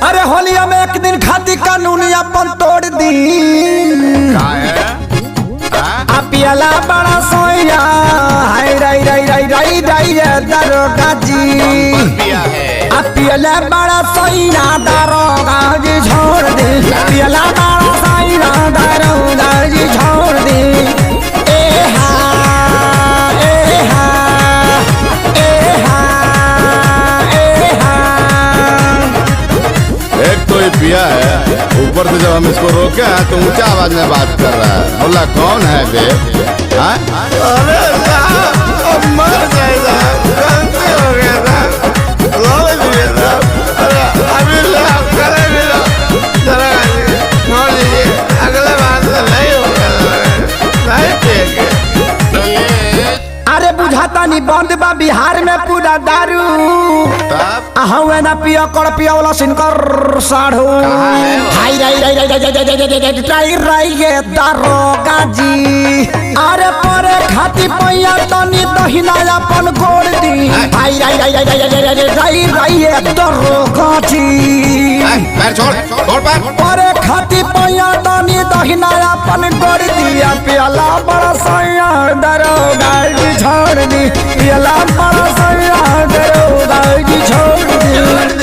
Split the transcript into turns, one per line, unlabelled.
अरे होलिया में एक दिन खाती कानूनी अपन तोड़ दी पियला बड़ा सोया हाय राई राई राई राई राई दरोगा जी पियला बड़ा सोया दरोगा जी छोड़ दे पियला बड़ा सोया दरोगा जी छोड़ दे ए हा ए हा ए हा ए हा।
एक तो ये पिया है, ऊपर से जब हम इसको रोके हैं तो ऊंचा आवाज में बात कर रहा है। बोला कौन है बे? अरे अब मर जाएगा, गलती हो गया था, रो दिया था। अरे अभी करे भी लो, जरा छोड़ दीजिए, अगले बार से नहीं होगा, नहीं पिएंगे।
अरे बुझाता नहीं बंद बा बिहार में पूरा दारू हुए ना पिया कर पिया वाला सिनकर साढ़ू हाई राई राई राई राई राई राई ये दरोगा जी। अरे परे खाती पैया तनी दहिना अपन गोड़ दी हाई राई राई राई राई राई राई ये दरोगा जी।
छोड़
परे खाती पैया तनी दहिना अपन गोड़ दी पियाला